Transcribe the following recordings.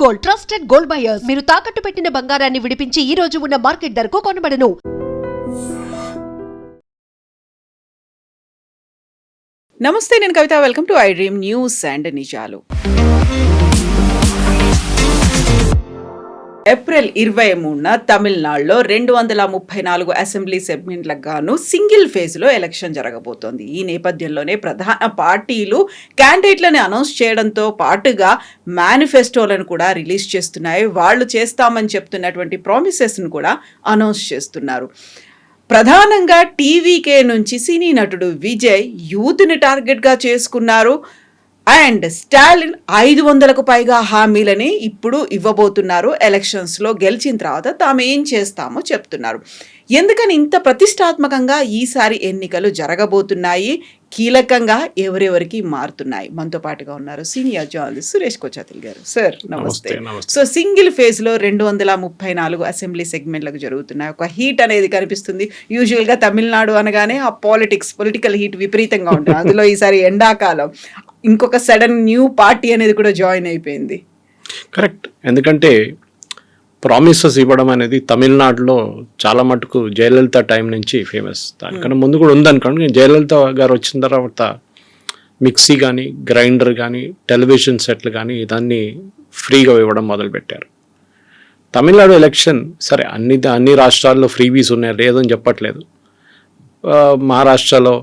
Gold, trusted gold buyers. మీరు తాకట్టు పెట్టిన బంగారాన్ని విడిపించి ఈ రోజు ఉన్న మార్కెట్ ధరకు కొనబడను. నమస్తే, నేను Kavitha. Welcome to I dream news and నిజాలు. ఏప్రిల్ 23న తమిళనాడులో 234 అసెంబ్లీ సెగ్మెంట్లకు గాను సింగిల్ ఫేజ్లో ఎలక్షన్ జరగబోతోంది. ఈ నేపథ్యంలోనే ప్రధాన పార్టీలు క్యాండిడేట్లను అనౌన్స్ చేయడంతో పాటుగా మేనిఫెస్టోలను కూడా రిలీజ్ చేస్తున్నాయి. వాళ్ళు చేస్తామని చెప్తున్నటువంటి ప్రామిసెస్ను కూడా అనౌన్స్ చేస్తున్నారు. ప్రధానంగా టీవీకే నుంచి సినీ నటుడు విజయ్ యూత్ని టార్గెట్గా చేసుకున్నారు. అండ్ స్టాలిన్ 500కు పైగా హామీలని ఇప్పుడు ఇవ్వబోతున్నారు. ఎలక్షన్స్లో గెలిచిన తర్వాత తాము ఏం చేస్తామో చెప్తున్నారు. ఎందుకని ఇంత ప్రతిష్టాత్మకంగా ఈసారి ఎన్నికలు జరగబోతున్నాయి, కీలకంగా ఎవరెవరికి మారుతున్నాయి? మనతో పాటుగా ఉన్నారు సీనియర్ జర్నలిస్ట్ సురేష్ కోచాతిల్ గారు. సార్ నమస్తే. సో సింగిల్ ఫేజ్లో 234 అసెంబ్లీ సెగ్మెంట్లకు జరుగుతున్నాయి. ఒక హీట్ అనేది కనిపిస్తుంది. యూజువల్గా తమిళనాడు అనగానే ఆ పొలిటికల్ హీట్ విపరీతంగా ఉంటుంది. అందులో ఈసారి ఎండాకాలం ఇంకొక సడన్ న్యూ పార్టీ అనేది కూడా జాయిన్ అయిపోయింది. కరెక్ట్. ఎందుకంటే ప్రామిసెస్ ఇవ్వడం అనేది తమిళనాడులో చాలా మటుకు జయలలిత టైం నుంచి ఫేమస్. దానికన్నా ముందు కూడా ఉందనుకోండి. జయలలిత గారు వచ్చిన తర్వాత మిక్సీ కానీ, గ్రైండర్ కానీ, టెలివిజన్ సెట్లు కానీ ఇదాన్ని ఫ్రీగా ఇవ్వడం మొదలుపెట్టారు. తమిళనాడు ఎలక్షన్ సరే అన్ని రాష్ట్రాల్లో ఫ్రీబీస్ ఉన్నాయి, లేదని చెప్పట్లేదు. మహారాష్ట్రలో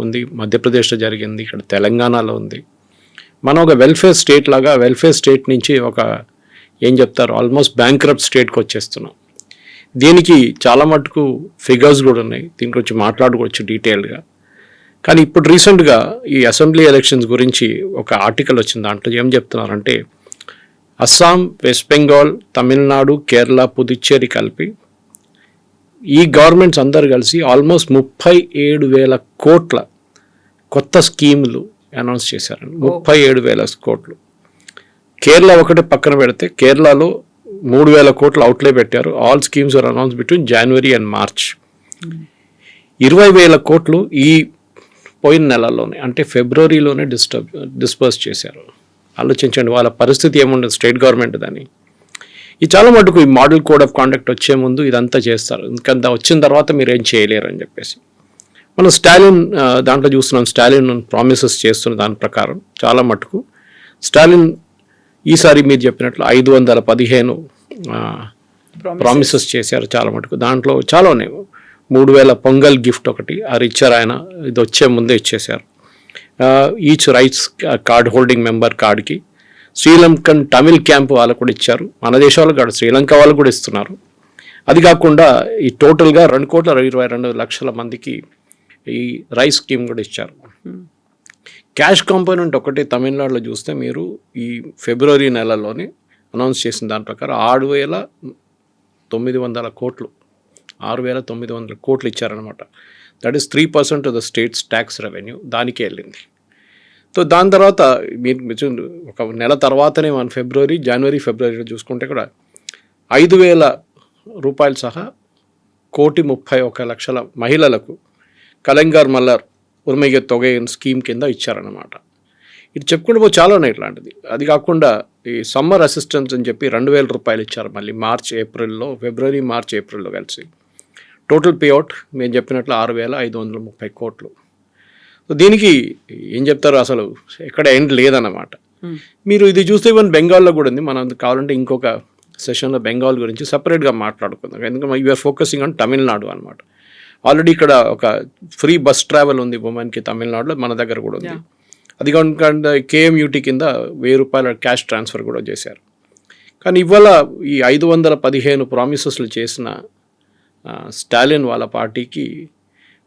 ఉంది, మధ్యప్రదేశ్లో జరిగింది, ఇక్కడ తెలంగాణలో ఉంది. మనం ఒక వెల్ఫేర్ స్టేట్ లాగా వెల్ఫేర్ స్టేట్ నుంచి ఒక ఏం చెప్తారు ఆల్మోస్ట్ బ్యాంక్రప్ట్ స్టేట్కి వచ్చేస్తున్నాం. దీనికి చాలా మటుకు ఫిగర్స్ కూడా ఉన్నాయి, దీని గురించి మాట్లాడుకోవచ్చు డీటెయిల్గా. కానీ ఇప్పుడు రీసెంట్గా ఈ అసెంబ్లీ ఎలక్షన్స్ గురించి ఒక ఆర్టికల్ వచ్చింది. దాంట్లో ఏం చెప్తున్నారంటే అస్సాం, వెస్ట్ బెంగాల్, తమిళనాడు, కేరళ, పుదుచ్చేరి కలిపి ఈ గవర్నమెంట్స్ అందరు కలిసి ఆల్మోస్ట్ 37,000 కోట్ల కొత్త స్కీములు అనౌన్స్ చేశారండి. 37,000 కోట్లు. కేరళ ఒకటే పక్కన పెడితే కేరళలో 3,000 కోట్లు అవుట్లే పెట్టారు. All schemes are announce between January and March. 20,000 కోట్లు ఈ పోయిన నెలలోనే అంటే ఫిబ్రవరిలోనే డిస్పర్స్ చేశారు. ఆలోచించండి వాళ్ళ పరిస్థితి ఏముండదు స్టేట్ గవర్నమెంట్ దాన్ని. ఇది చాలా మటుకు ఈ మోడల్ కోడ్ ఆఫ్ కాండక్ట్ వచ్చే ముందు ఇదంతా చేస్తారు. ఎందుకంటే వచ్చిన తర్వాత మీరు ఏం చేయలేరు అని చెప్పేసి. మనం స్టాలిన్ దాంట్లో చూస్తున్నాం. స్టాలిన్ ప్రామిసెస్ చేస్తున్న దాని ప్రకారం చాలా మటుకు స్టాలిన్ ఈసారి మీరు చెప్పినట్లు 515 ప్రామిసెస్ చేశారు చాలా మటుకు. దాంట్లో చాలా ఉన్నాయి. 3,000 పొంగల్ గిఫ్ట్ ఒకటి అది ఇచ్చారు ఆయన, ఇది వచ్చే ముందే ఇచ్చేశారు. Each rights card holding member కార్డ్కి శ్రీలంకన్ తమిళ్ క్యాంప్ వాళ్ళకు కూడా ఇచ్చారు. మన దేశాలకు కాదు, శ్రీలంక వాళ్ళు కూడా ఇస్తున్నారు. అది కాకుండా ఈ టోటల్గా 2,22,00,000 మందికి ఈ రైస్ స్కీమ్ కూడా ఇచ్చారు. క్యాష్ కాంపోనెంట్ ఒకటి తమిళనాడులో చూస్తే మీరు ఈ ఫిబ్రవరి నెలలోనే అనౌన్స్ చేసిన దాని ప్రకారం 6,900 కోట్లు 6,900 కోట్లు ఇచ్చారనమాట. That is 3% of the states tax revenue దానికే వెళ్ళింది. సో దాని తర్వాత మీరు ఒక నెల తర్వాతనే మన జనవరి ఫిబ్రవరిలో చూసుకుంటే కూడా 5,000 రూపాయలు సహా 1,31,00,000 మహిళలకు కలంగార్ మల్లర్ ఉరిమయ్య తొగై స్కీమ్ కింద ఇచ్చారన్నమాట. ఇది చెప్పుకుంటూ చాలా ఉన్నాయి ఇట్లాంటిది. అది కాకుండా ఈ సమ్మర్ అసిస్టెన్స్ అని చెప్పి 2,000 రూపాయలు ఇచ్చారు మళ్ళీ ఫిబ్రవరి మార్చ్ ఏప్రిల్లో కలిసి. టోటల్ పేఅవుట్ మేము చెప్పినట్లు 6,530 కోట్లు. సో దీనికి ఏం చెప్తారు అసలు ఎక్కడ ఎండ్ లేదన్నమాట. మీరు ఇది చూస్తే ఈవెన్ బెంగాల్లో కూడా ఉంది. మనం కావాలంటే ఇంకొక సెషన్లో బెంగాల్ గురించి సపరేట్గా మాట్లాడుకుందాం. ఎందుకంటే యూఆర్ ఫోకసింగ్ ఆన్ తమిళనాడు అనమాట. ఆల్రెడీ ఇక్కడ ఒక ఫ్రీ బస్ ట్రావెల్ ఉంది ఉమెన్కి తమిళనాడులో, మన దగ్గర కూడా ఉంది. అది కాకుండా కేఎంయూటీ కింద 1,000 రూపాయల క్యాష్ ట్రాన్స్ఫర్ కూడా చేశారు. కానీ ఇవాళ ఈ 515 ప్రామిసెస్లు చేసిన స్టాలిన్ వాళ్ళ పార్టీకి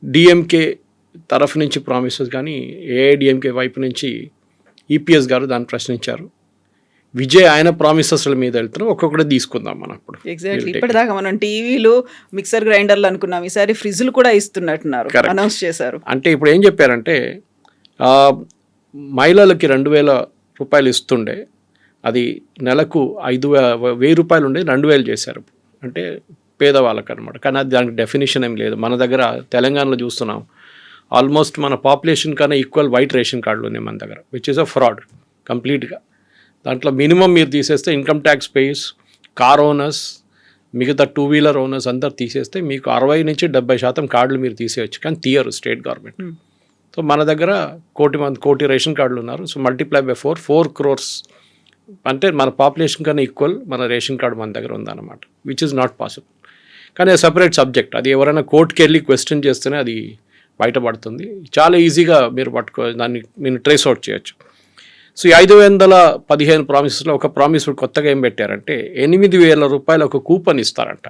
డిఎంకే తరఫు నుంచి ప్రామిసెస్ కానీ ఏఐడిఎంకే వైపు నుంచి ఈపీఎస్ గారు దాన్ని ప్రశ్నించారు. విజయ్ ఆయన ప్రామిసెస్ల మీద వెళ్తున్నాం, ఒక్కొక్కటి తీసుకుందాం మనం. ఇప్పుడు ఎగ్జాక్ట్లీ ఇప్పటిదాకా మనం టీవీలు, మిక్సర్ గ్రైండర్లు అనుకున్నాం, ఈసారి ఫ్రిడ్జ్లు కూడా ఇస్తున్నట్టున్నారు, అనౌన్స్ చేశారు. అంటే ఇప్పుడు ఏం చెప్పారంటే మహిళలకి 2,000 రూపాయలు ఇస్తుండే, అది నెలకు 1,000 రూపాయలు ఉండే 2,000 చేశారు. అంటే పేదవాళ్ళకి అనమాట. కానీ అది దానికి డెఫినేషన్ ఏం లేదు. మన దగ్గర తెలంగాణలో చూస్తున్నాం ఆల్మోస్ట్ మన పాపులేషన్ కన్నా ఈక్వల్ వైట్ రేషన్ కార్డులు ఉన్నాయి మన దగ్గర, విచ్ ఇస్ అ ఫ్రాడ్ కంప్లీట్గా. దాంట్లో మినిమం మీరు తీసేస్తే income tax pays, car owners, మిగతా 2 వీలర్ ఓనర్స్ అందరు తీసేస్తే మీకు 60 నుంచి 70% కార్డులు మీరు తీసేయచ్చు, కానీ తీయరు స్టేట్ గవర్నమెంట్. సో మన దగ్గర 1 కోటి రేషన్ కార్డులు ఉన్నారు. సో మల్టిప్లై బై 4 crores అంటే మన పాపులేషన్ కన్నా ఈక్వల్ మన రేషన్ కార్డు మన దగ్గర ఉందన్నమాట, విచ్ ఇస్ నాట్ పాసిబుల్. కానీ అది సపరేట్ సబ్జెక్ట్. అది ఎవరైనా కోర్టుకి వెళ్ళి క్వశ్చన్ చేస్తేనే అది బయటపడుతుంది. చాలా ఈజీగా మీరు దాన్ని మీరు ట్రేస్ అవుట్ చేయొచ్చు. సో ఈ 515 ప్రామిసెస్లో ఒక ప్రామిస్ కొత్తగా ఏం పెట్టారంటే 8,000 రూపాయలు ఒక కూపన్ ఇస్తారంట.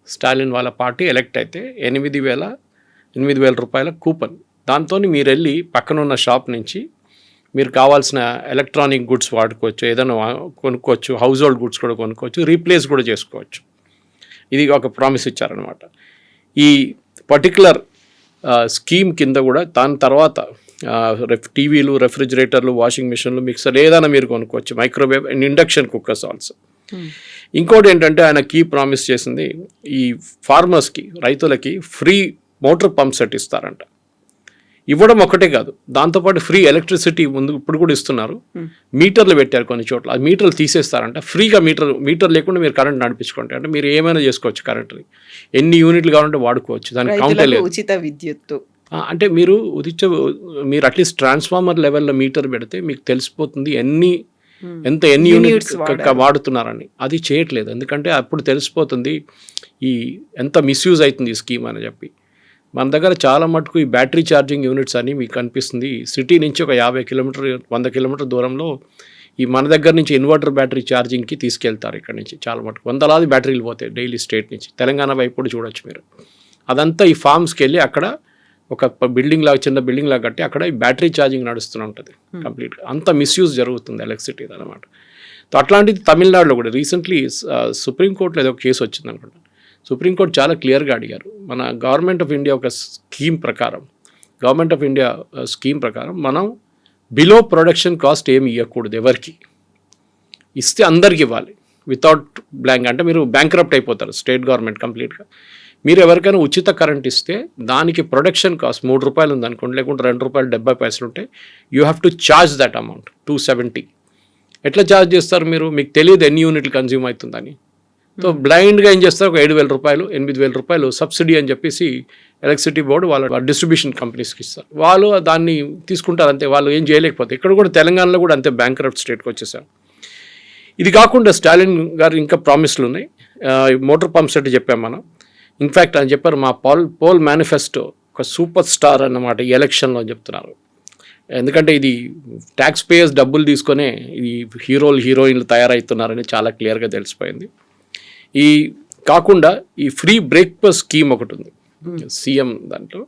స్టాలిన్ వాళ్ళ పార్టీ ఎలక్ట్ అయితే 8,000 రూపాయల కూపన్. దాంతో మీరు వెళ్ళి పక్కన ఉన్న షాప్ నుంచి మీరు కావాల్సిన ఎలక్ట్రానిక్ గుడ్స్ వాడుకోవచ్చు, ఏదైనా కొనుక్కోవచ్చు, హౌస్ హోల్డ్ గుడ్స్ కూడా కొనుక్కోవచ్చు, రీప్లేస్ కూడా చేసుకోవచ్చు. ఇది ఒక ప్రామిస్ ఇచ్చారనమాట. ఈ పర్టికులర్ స్కీమ్ కింద కూడా దాని తర్వాత టీవీలు, రెఫ్రిజిరేటర్లు, వాషింగ్ మిషన్లు, మిక్సర్ ఏదైనా మీరు కొనుక్కోవచ్చు, microwave and induction cookers also. ఇంకోటి ఏంటంటే ఆయన కీ ప్రామిస్ చేసింది ఈ ఫార్మర్స్కి, రైతులకి ఫ్రీ మోటార్ పంప్ సెట్ ఇస్తారంట. ఇవ్వడం ఒకటే కాదు, దాంతోపాటు ఫ్రీ ఎలక్ట్రిసిటీ ఇప్పుడు కూడా ఇస్తున్నారు. మీటర్లు పెట్టారు కొన్ని చోట్ల, ఆ మీటర్లు తీసేస్తారంట. ఫ్రీగా మీటర్ లేకుండా మీరు కరెంట్ నడిపించుకోండి, అంటే మీరు ఏమైనా చేసుకోవచ్చు, కరెంట్ని ఎన్ని యూనిట్లు కావాలంటే వాడుకోవచ్చు, దానికి కౌంటే లేదు. ఉచిత విద్యుత్తు అంటే మీరు అట్లీస్ట్ ట్రాన్స్ఫార్మర్ లెవెల్లో మీటర్ పెడితే మీకు తెలిసిపోతుంది ఎన్ని యూనిట్స్ వాడుతున్నారని. అది చేయట్లేదు, ఎందుకంటే అప్పుడు తెలిసిపోతుంది ఈ ఎంత మిస్యూజ్ అవుతుంది ఈ స్కీమ్ అని చెప్పి. మన దగ్గర చాలా మటుకు ఈ బ్యాటరీ ఛార్జింగ్ యూనిట్స్ అని మీకు కనిపిస్తుంది. సిటీ నుంచి ఒక 50 కిలోమీటర్ 100 కిలోమీటర్ దూరంలో ఈ మన దగ్గర నుంచి ఇన్వర్టర్ బ్యాటరీ ఛార్జింగ్కి తీసుకెళ్తారు. ఇక్కడ నుంచి చాలా మటుకు వందలాది బ్యాటరీలు పోతాయి డైలీ స్టేట్ నుంచి. తెలంగాణ వైపు కూడా చూడొచ్చు మీరు. అదంతా ఈ ఫార్మ్స్కి వెళ్ళి అక్కడ ఒక చిన్న బిల్డింగ్ లాగా కట్టి అక్కడ ఈ బ్యాటరీ ఛార్జింగ్ నడుస్తూ ఉంటుంది కంప్లీట్గా. అంత మిస్యూజ్ జరుగుతుంది ఎలక్ట్రిసిటీ అనమాట. సో అట్లాంటిది తమిళనాడులో కూడా రీసెంట్లీ సుప్రీంకోర్టులో ఏదో కేసు వచ్చింది అనుకుంటా. సుప్రీంకోర్టు చాలా క్లియర్గా అడిగారు, మన గవర్నమెంట్ ఆఫ్ ఇండియా స్కీమ్ ప్రకారం మనం బిలో ప్రొడక్షన్ కాస్ట్ ఏమి ఇవ్వకూడదు, ఎవరికి ఇస్తే అందరికి ఇవ్వాలి వితౌట్ బ్లాంక్. అంటే మీరు బ్యాంక్రప్ట్ అయిపోతారు స్టేట్ గవర్నమెంట్ కంప్లీట్గా. మీరు ఎవరికైనా ఉచిత కరెంట్ ఇస్తే దానికి ప్రొడక్షన్ కాస్ట్ 3 రూపాయలు ఉందనుకోండి, లేకుంటే ₹2.70 ఉంటే you have to charge that amount 270. ఎట్లా ఛార్జ్ చేస్తారు మీరు? మీకు తెలియదు ఎన్ని యూనిట్లు కన్జ్యూమ్ అవుతుందని. సో బ్లైండ్గా ఏం చేస్తారు, ఒక 7,000 రూపాయలు 8,000 రూపాయలు సబ్సిడీ అని చెప్పేసి ఎలక్ట్రిసిటీ బోర్డు వాళ్ళ డిస్ట్రిబ్యూషన్ కంపెనీస్కి ఇస్తారు. వాళ్ళు దాన్ని తీసుకుంటారు అంతే, వాళ్ళు ఏం చేయలేకపోతే. ఇక్కడ కూడా తెలంగాణలో కూడా అంతే బ్యాంక్రప్ట్ స్టేట్కి వచ్చేసారు. ఇది కాకుండా స్టాలిన్ గారు ఇంకా ప్రామిస్లు ఉన్నాయి. మోటార్ పంప్ సెట్ చెప్పాం మనం. ఇన్ఫ్యాక్ట్ అని చెప్పారు, మా పోల్ మేనిఫెస్టో ఒక సూపర్ స్టార్ అన్నమాట ఈ ఎలక్షన్లో చెప్తున్నారు. ఎందుకంటే ఇది ట్యాక్స్ పేయర్స్ డబ్బులు తీసుకొనే ఈ హీరోయిన్లు తయారవుతున్నారని చాలా క్లియర్గా తెలిసిపోయింది. ఈ కాకుండా ఈ ఫ్రీ బ్రేక్ఫాస్ట్ స్కీమ్ ఒకటి ఉంది సీఎం దాంట్లో,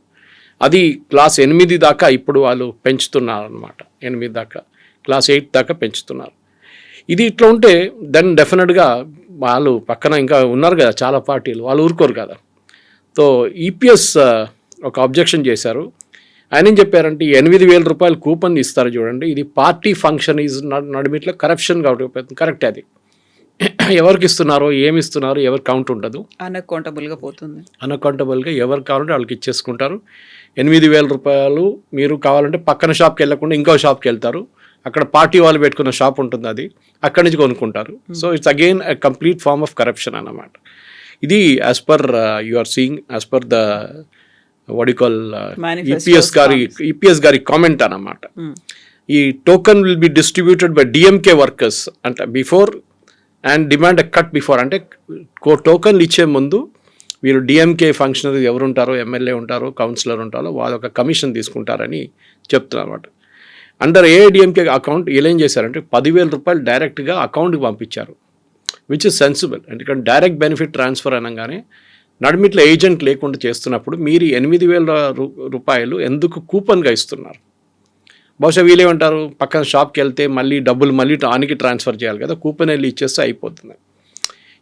అది క్లాస్ 8 దాకా ఇప్పుడు వాళ్ళు పెంచుతున్నారు అనమాట. 8 దాకా, క్లాస్ 8 దాకా పెంచుతున్నారు. ఇది ఇట్లా ఉంటే దెన్ డెఫినెట్గా వాళ్ళు పక్కన ఇంకా ఉన్నారు కదా చాలా పార్టీలు, వాళ్ళు ఊరుకోరు కదా. సో ఈపీఎస్ ఒక అబ్జెక్షన్ చేశారు. ఆయన ఏం చెప్పారంటే 8,000 రూపాయలు కూపన్ ఇస్తారు చూడండి, ఇది పార్టీ ఫంక్షన్ ఈజ్ నడిమిట్లో కరప్షన్ కాబట్టి కరెక్ట్. అది ఎవరికి ఇస్తున్నారో ఏమి ఇస్తున్నారో ఎవరు కౌంట్ ఉండదు, అన్అకౌంటబుల్గా ఎవరు కావాలంటే వాళ్ళకి ఇచ్చేసుకుంటారు. 8,000 రూపాయలు మీరు కావాలంటే పక్కన షాప్కి వెళ్ళకుండా ఇంకో షాప్కి వెళ్తారు, అక్కడ పార్టీ వాళ్ళు పెట్టుకున్న షాప్ ఉంటుంది, అది అక్కడి నుంచి కొనుక్కుంటారు. So it's again a complete form of corruption అన్నమాట. ఇది as per you are seeing as per the what you call EPS గారి కామెంట్ అన్నమాట. ఈ token will be distributed by DMK workers అంటే before and demand a cut before. అంటే టోకన్లు ఇచ్చే ముందు మీరు డిఎంకే ఫంక్షనరీ ఎవరు ఉంటారో, ఎమ్మెల్యే ఉంటారో, కౌన్సిలర్ ఉంటారో వాళ్ళు ఒక కమిషన్ తీసుకుంటారని చెప్తున్నారు అన్నమాట. అండర్ ఏఐడిఎంకే అకౌంట్ వీళ్ళు ఏం చేశారంటే 10,000 రూపాయలు డైరెక్ట్గా అకౌంట్కి పంపించారు, విచ్ ఇస్ సెన్సిబుల్. ఎందుకంటే డైరెక్ట్ బెనిఫిట్ ట్రాన్స్ఫర్ అనగానే నడిమిట్లో ఏజెంట్ లేకుండా చేస్తున్నప్పుడు మీరు 8,000 రూపాయలు ఎందుకు కూపన్గా ఇస్తున్నారు? బహుశా వీళ్ళేమంటారు, పక్కన షాప్కి వెళ్తే డబ్బులు ఆనికి ట్రాన్స్ఫర్ చేయాలి కదా, కూపన్ వెళ్ళి ఇచ్చేస్తే అయిపోతుంది.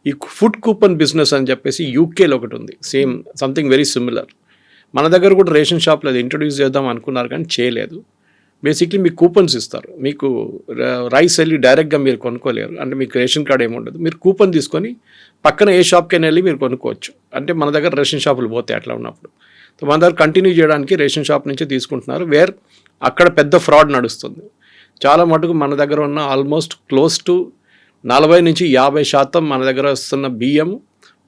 ఈ ఫుడ్ కూపన్ బిజినెస్ అని చెప్పేసి యూకేలో ఒకటి ఉంది, సేమ్ సంథింగ్ వెరీ సిమిలర్. మన దగ్గర కూడా రేషన్ షాప్లో అది ఇంట్రొడ్యూస్ చేద్దాం అనుకున్నారు కానీ చేయలేదు. బేసిక్లీ మీకు కూపన్స్ ఇస్తారు, మీకు రైస్ వెళ్ళి డైరెక్ట్గా మీరు కొనుక్కోలేరు, అంటే మీకు రేషన్ కార్డ్ ఏముండదు. మీరు కూపన్ తీసుకొని పక్కన ఏ షాప్కైనా వెళ్ళి మీరు కొనుక్కోవచ్చు. అంటే మన దగ్గర రేషన్ షాపులు పోతాయి అట్లా ఉన్నప్పుడు. సో మన దగ్గర కంటిన్యూ చేయడానికి రేషన్ షాప్ నుంచి తీసుకుంటున్నారు, వేర్ అక్కడ పెద్ద ఫ్రాడ్ నడుస్తుంది. చాలా మటుకు మన దగ్గర ఉన్న ఆల్మోస్ట్ క్లోజ్ టు 40-50% మన దగ్గర వస్తున్న బియ్యం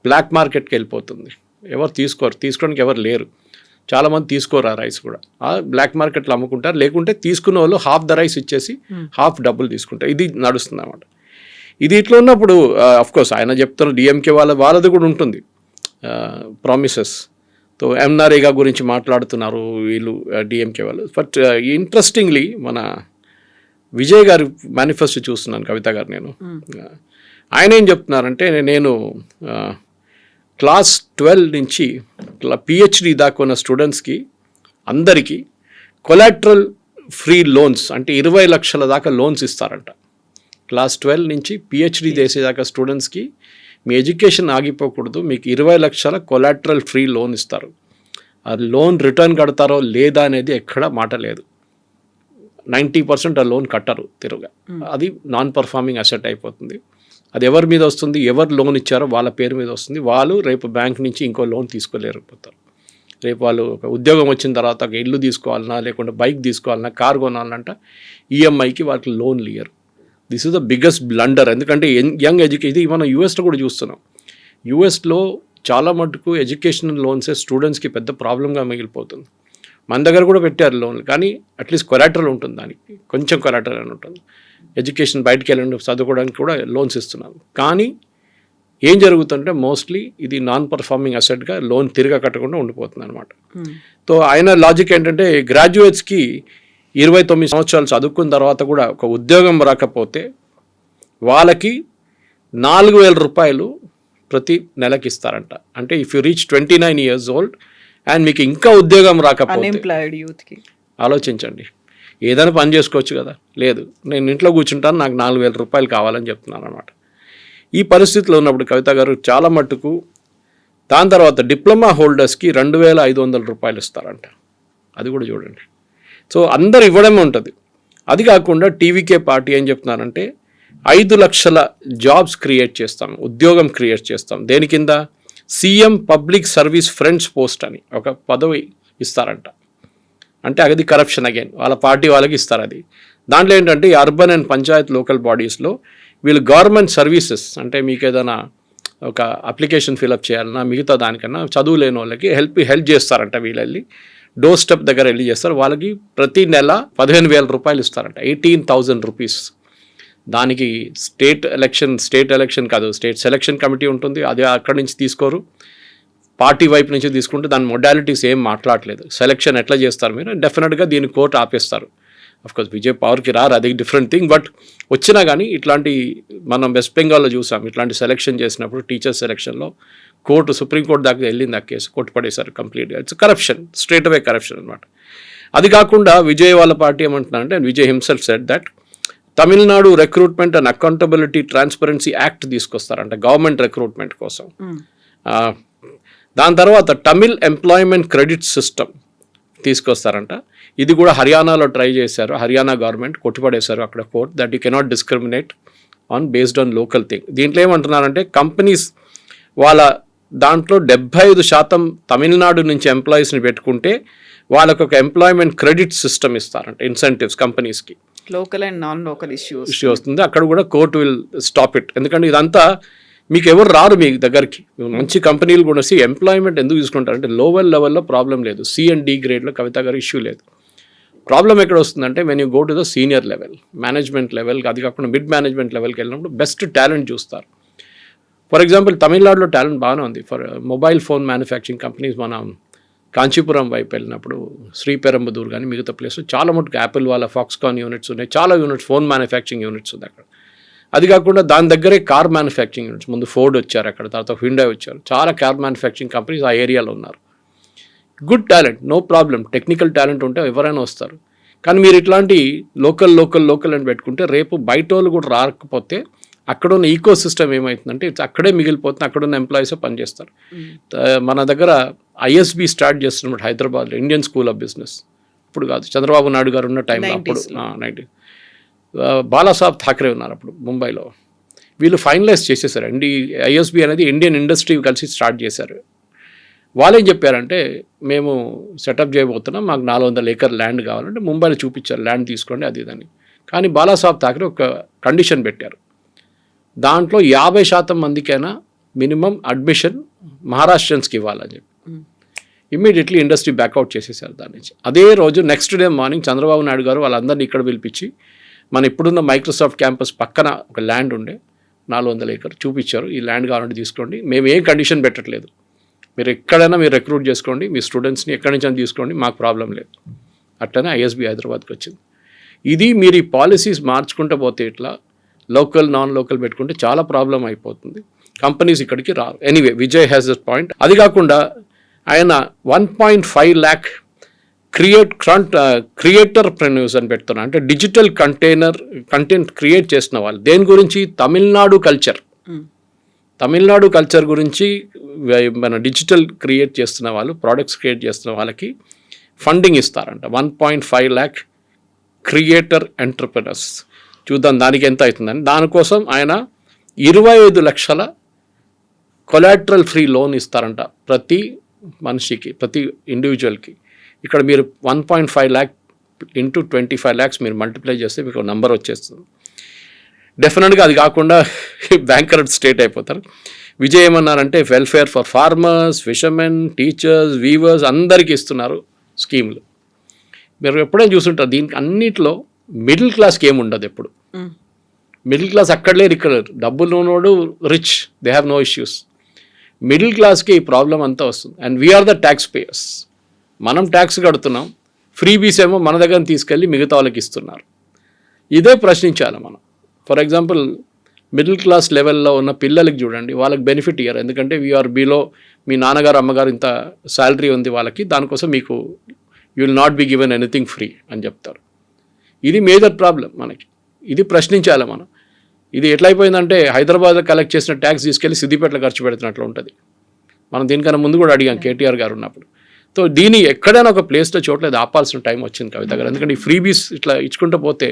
బ్లాక్ మార్కెట్కి వెళ్ళిపోతుంది. ఎవరు తీసుకోవడానికి ఎవరు లేరు. చాలామంది తీసుకోరు ఆ రైస్ కూడా. ఆ బ్లాక్ మార్కెట్లో అమ్ముకుంటారు, లేకుంటే తీసుకున్న వాళ్ళు హాఫ్ ద రైస్ ఇచ్చేసి హాఫ్ డబ్బులు తీసుకుంటారు. ఇది నడుస్తుంది అన్నమాట. ఇది ఇట్లా ఉన్నప్పుడు కోర్స్ ఆయన చెప్తున్న డిఎంకే వాళ్ళది కూడా ఉంటుంది ప్రామిసెస్. తో ఎంనారేగా గురించి మాట్లాడుతున్నారు వీళ్ళు డిఎంకే వాళ్ళు. బట్ ఇంట్రెస్టింగ్లీ మన విజయ్ గారి మేనిఫెస్టో చూస్తున్నాను, కవిత గారు. నేను ఆయన ఏం చెప్తున్నారంటే, నేను క్లాస్ 12 నుంచి పిహెచ్డి దాకా ఉన్న స్టూడెంట్స్కి అందరికీ కొలాటరల్ ఫ్రీ లోన్స్ అంటే 20 లక్షల దాకా లోన్స్ ఇస్తారంట. క్లాస్ 12 నుంచి పిహెచ్డి చేసేదాకా స్టూడెంట్స్కి మీ ఎడ్యుకేషన్ ఆగిపోకూడదు, మీకు 20 లక్షల కొలాటరల్ ఫ్రీ లోన్ ఇస్తారు. ఆ లోన్ రిటర్న్ కడతారో లేదా అనేది ఎక్కడ మాట లేదు. 90% ఆ లోన్ కట్టరు తిరుగా. అది నాన్ పర్ఫార్మింగ్ అసెట్ అయిపోతుంది. అది ఎవరి మీద వస్తుంది, ఎవరు లోన్ ఇచ్చారో వాళ్ళ పేరు మీద వస్తుంది. వాళ్ళు రేపు బ్యాంక్ నుంచి ఇంకో లోన్ తీసుకోలేకపోతారు. రేపు వాళ్ళు ఒక ఉద్యోగం వచ్చిన తర్వాత ఒక ఇల్లు తీసుకోవాలన్నా, లేకుంటే బైక్ తీసుకోవాలన్నా, కార్ కొనాలంట ఈఎంఐకి వాళ్ళకి లోన్లు ఇయ్యరు. This is the biggest blunder. ఎందుకంటే యంగ్ ఇది మనం యూఎస్లో కూడా చూస్తున్నాం. యూఎస్లో చాలా మటుకు ఎడ్యుకేషనల్ లోన్సే స్టూడెంట్స్కి పెద్ద ప్రాబ్లంగా మిగిలిపోతుంది. మన దగ్గర కూడా పెట్టారు లోన్లు, కానీ అట్లీస్ట్ కొలాటరల్ ఉంటుంది, దానికి కొంచెం కొలాటరల్ అని ఉంటుంది. ఎడ్యుకేషన్ బయటికి వెళ్ళండి చదువుకోవడానికి కూడా లోన్స్ ఇస్తున్నాం. కానీ ఏం జరుగుతుంటే మోస్ట్లీ ఇది నాన్ పర్ఫార్మింగ్ అసెట్గా లోన్ తిరిగా కట్టకుండా ఉండిపోతుంది అనమాట. సో ఆయన లాజిక్ ఏంటంటే, గ్రాడ్యుయేట్స్కి 29 సంవత్సరాలు చదువుకున్న తర్వాత కూడా ఒక ఉద్యోగం రాకపోతే వాళ్ళకి 4,000 రూపాయలు ప్రతి నెలకి ఇస్తారంట. అంటే if you reach 29 years old and మీకు ఇంకా ఉద్యోగం రాకపోతే యూత్కి ఆలోచించండి, ఏదైనా పని చేసుకోవచ్చు కదా. లేదు, నేను ఇంట్లో కూర్చుంటాను, నాకు 4,000 రూపాయలు కావాలని చెప్తున్నాను అనమాట. ఈ పరిస్థితిలో ఉన్నప్పుడు కవిత గారు చాలా మట్టుకు దాని తర్వాత డిప్లొమా హోల్డర్స్కి 2,500 రూపాయలు ఇస్తారంట. అది కూడా చూడండి. సో అందరు ఇవ్వడమే ఉంటుంది. అది కాకుండా టీవీకే పార్టీ ఏం చెప్తున్నారంటే 5 లక్షల జాబ్స్ క్రియేట్ చేస్తాం, ఉద్యోగం క్రియేట్ చేస్తాం. దేని కింద? CM public service friends post అని ఒక పదవి ఇస్తారంట. అంటే అది కరప్షన్ అగైన్, వాళ్ళ పార్టీ వాళ్ళకి ఇస్తారు. అది దాంట్లో ఏంటంటే ఈ అర్బన్ అండ్ పంచాయత్ లోకల్ బాడీస్లో వీళ్ళు గవర్నమెంట్ సర్వీసెస్, అంటే మీకు ఏదైనా ఒక అప్లికేషన్ ఫిలప్ చేయాలన్నా మిగతా దానికన్నా చదువు లేని వాళ్ళకి హెల్ప్ చేస్తారంట. వీళ్ళు వెళ్ళి డోర్ స్టెప్ దగ్గర వెళ్ళి చేస్తారు. వాళ్ళకి ప్రతి నెల 15,000 రూపాయలు ఇస్తారంట, 18,000 రూపీస్. దానికి స్టేట్ ఎలక్షన్ కాదు, స్టేట్ సెలక్షన్ కమిటీ ఉంటుంది, అది అక్కడి నుంచి తీసుకోరు, పార్టీ వైపు నుంచి తీసుకుంటే దాని మొడాలిటీస్ ఏం మాట్లాడలేదు. సెలక్షన్ ఎట్లా చేస్తారు మీరు, డెఫినెట్గా దీన్ని కోర్టు ఆపేస్తారు. అఫ్కోర్స్ విజయ్ పవర్కి రారు, అది డిఫరెంట్ థింగ్. బట్ వచ్చినా కానీ ఇట్లాంటి మనం వెస్ట్ బెంగాల్లో చూసాం, ఇట్లాంటి సెలక్షన్ చేసినప్పుడు టీచర్స్ సెలక్షన్లో కోర్టు సుప్రీంకోర్టు దాకా వెళ్ళింది, ఆ కేసు కొట్టుపడేశారు కంప్లీట్గా. It's corruption, straight away corruption అనమాట. అది కాకుండా విజయ్ వాళ్ళ పార్టీ ఏమంటున్నారంటే, Vijay himself said that Tamil Nadu recruitment and accountability transparency act తీసుకొస్తారంట గవర్నమెంట్ రిక్రూట్మెంట్ కోసం. దాని తర్వాత తమిళ్ ఎంప్లాయ్మెంట్ క్రెడిట్ సిస్టమ్ తీసుకొస్తారంట. ఇది కూడా హర్యానాలో ట్రై చేశారు, హర్యానా గవర్నమెంట్ కొట్టుపడేశారు అక్కడ court, that you cannot discriminate on based on local thing. దీంట్లో ఏమంటున్నారంటే కంపెనీస్ వాళ్ళ దాంట్లో 75% తమిళనాడు నుంచి ఎంప్లాయీస్ని పెట్టుకుంటే వాళ్ళకు ఒక ఎంప్లాయ్మెంట్ క్రెడిట్ సిస్టమ్ ఇస్తారంట, ఇన్సెంటివ్స్ కంపెనీస్కి. Local and non local issue వస్తుంది. అక్కడ కూడా కోర్టు విల్ స్టాప్ ఇట్. ఎందుకంటే ఇదంతా మీకు ఎవరు రారు మీ దగ్గరికి, మంచి కంపెనీలు కూడా ఎంప్లాయ్మెంట్ ఎందుకు తీసుకుంటారంటే లోవర్ లెవెల్లో ప్రాబ్లం లేదు, C and D గ్రేడ్లో కవిత గారు ఇష్యూ లేదు. ప్రాబ్లం ఎక్కడ వస్తుందంటే when you go to the senior level, management level, అది కాకుండా మిడ్ మేనేజ్మెంట్ లెవెల్కి వెళ్ళినప్పుడు బెస్ట్ టాలెంట్ చూస్తారు. ఫర్ ఎగ్జాంపుల్ తమిళనాడులో టాలెంట్ బాగానే ఉంది for mobile phone manufacturing companies. మనం కాంచీపురం వైపు వెళ్ళినప్పుడు శ్రీపెరంబదూర్ కానీ మిగతా ప్లేస్లో చాలా మటుకు యాపిల్ వాళ్ళ ఫాక్స్కాన్ యూనిట్స్ ఉన్నాయి, చాలా యూనిట్స్ ఫోన్ మ్యానుఫ్యాక్చరింగ్ యూనిట్స్ ఉంది అక్కడ. అది కాకుండా దాని దగ్గరే కార్ మ్యానుఫ్యాక్చరింగ్ యూనిట్స్, ముందు ఫోర్డ్ వచ్చారు అక్కడ, తర్వాత హ్యుండై వచ్చారు, చాలా కార్ మ్యానుఫ్యాక్చరింగ్ కంపెనీస్ ఆ ఏరియాలో ఉన్నారు. Good talent, no problem, technical talent ఉంటే ఎవరైనా వస్తారు. కానీ మీరు ఇట్లాంటి లోకల్ అని పెట్టుకుంటే రేపు బయట వాళ్ళు కూడా రాకపోతే అక్కడ ఉన్న ఈకో సిస్టమ్ ఏమవుతుందంటే అక్కడే మిగిలిపోతుంది, అక్కడ ఉన్న ఎంప్లాయీసే పనిచేస్తారు. మన దగ్గర ISB స్టార్ట్ చేస్తున్నప్పుడు హైదరాబాద్లో ఇండియన్ స్కూల్ ఆఫ్ బిజినెస్, ఇప్పుడు కాదు చంద్రబాబు నాయుడు గారు ఉన్న టైంలో, అప్పుడు 90 బాలాసాహెబ్ ఠాక్రే ఉన్నారు అప్పుడు ముంబైలో. వీళ్ళు ఫైనలైజ్ చేసేసారు. ISB అనేది ఇండియన్ ఇండస్ట్రీ కలిసి స్టార్ట్ చేశారు. వాళ్ళు ఏం చెప్పారంటే మేము సెటప్ చేయబోతున్నాం, మాకు 400 acre ల్యాండ్ కావాలంటే ముంబైలో చూపించారు, ల్యాండ్ తీసుకోండి అది ఇదని. కానీ బాలాసాహెబ్ థాకరే ఒక కండిషన్ పెట్టారు, దాంట్లో 50% మందికైనా మినిమం అడ్మిషన్ మహారాష్ట్రన్స్కి ఇవ్వాలని చెప్పి ఇమ్మీడియట్లీ ఇండస్ట్రీ బ్యాక్అవుట్ చేసేసారు దాని నుంచి. అదే రోజు next day morning Chandrababu Naidu గారు వాళ్ళందరినీ ఇక్కడ పిలిపించి మన ఇప్పుడున్న మైక్రోసాఫ్ట్ క్యాంపస్ పక్కన ఒక ల్యాండ్ ఉండే 400 ఏకర్ చూపించారు, ఈ ల్యాండ్ కావాలంటే తీసుకోండి, మేము ఏం కండిషన్ పెట్టట్లేదు, మీరు ఎక్కడైనా మీరు రిక్రూట్ చేసుకోండి, మీ స్టూడెంట్స్ని ఎక్కడి నుంచి అని తీసుకోండి, మాకు ప్రాబ్లం లేదు. అట్లనే ఐఎస్బి హైదరాబాద్కి వచ్చింది. ఇది మీరు ఈ పాలసీస్ మార్చుకుంటూ పోతే ఇట్లా లోకల్ నాన్ లోకల్ పెట్టుకుంటే చాలా ప్రాబ్లం అయిపోతుంది, కంపెనీస్ ఇక్కడికి రారు. Anyway Vijay has this point. అది కాకుండా ఆయన 1.5 lakh క్రియేటర్ ప్రెన్యూస్ అని పెడుతున్నా, అంటే డిజిటల్ కంటెంట్ క్రియేట్ చేసిన వాళ్ళు. దేని గురించి? తమిళనాడు కల్చర్ గురించి మన డిజిటల్ క్రియేట్ చేస్తున్న వాళ్ళు, ప్రోడక్ట్స్ క్రియేట్ చేస్తున్న వాళ్ళకి ఫండింగ్ ఇస్తారంట. 1.5 lakh క్రియేటర్ ఎంటర్ప్రెనర్స్. చూద్దాం దానికి ఎంత అవుతుందని. దానికోసం ఆయన 25 లక్షల కొలాటరల్ ఫ్రీ లోన్ ఇస్తారంట ప్రతి మనిషికి, ప్రతి ఇండివిజువల్కి. ఇక్కడ మీరు 1.5 lakh ఇంటూ 25 lakhs మీరు మల్టిప్లై చేస్తే మీకు నెంబర్ వచ్చేస్తుంది. డెఫినెట్గా అది కాకుండా బ్యాంకరప్ట్ స్టేట్ అయిపోతారు. విజయ్ ఏమన్నారంటే welfare for farmers, fishermen, teachers, weavers అందరికీ ఇస్తున్నారు స్కీమ్లు. మీరు ఎప్పుడైనా చూసుంటారు దీనికి అన్నిట్లో మిడిల్ క్లాస్కి ఏమి ఉండదు. ఎప్పుడు మిడిల్ క్లాస్ అక్కడ లేరు, ఇక్కడ లేరు. డబ్బులు ఉన్నోడు rich, they have no issues. Middle క్లాస్కి ఈ ప్రాబ్లం అంతా వస్తుంది. And we are the tax payers, మనం ట్యాక్స్ కడుతున్నాం, ఫ్రీ బీస్ ఏమో మన దగ్గర తీసుకెళ్ళి మిగతా వాళ్ళకి ఇస్తున్నారు. ఇదే ప్రశ్నించాలి మనం. ఫర్ ఎగ్జాంపుల్ మిడిల్ క్లాస్ లెవెల్లో ఉన్న పిల్లలకి చూడండి, వాళ్ళకి బెనిఫిట్ ఇయ్యారు, ఎందుకంటే వీఆర్ బిలో, మీ నాన్నగారు అమ్మగారు ఇంత శాలరీ ఉంది వాళ్ళకి, దానికోసం మీకు you will not be given anything free అని చెప్తారు. ఇది మేజర్ ప్రాబ్లం మనకి. ఇది ప్రశ్నించాలి మనం. ఇది ఎట్లయిపోయిందంటే హైదరాబాద్లో కలెక్ట్ చేసిన ట్యాక్స్ తీసుకెళ్ళి సిద్దిపేటలో ఖర్చు పెడుతున్నట్లు ఉంటుంది. మనం దీనికన్నా ముందు కూడా అడిగాం కేటీఆర్ గారు ఉన్నప్పుడు. సో దీన్ని ఎక్కడైనా ఒక ప్లేస్లో చోట్లేదు ఆపాల్సిన టైం వచ్చింది కవిత గారు. ఎందుకంటే ఈ ఫ్రీబీస్ ఇట్లా ఇచ్చుకుంటూ పోతే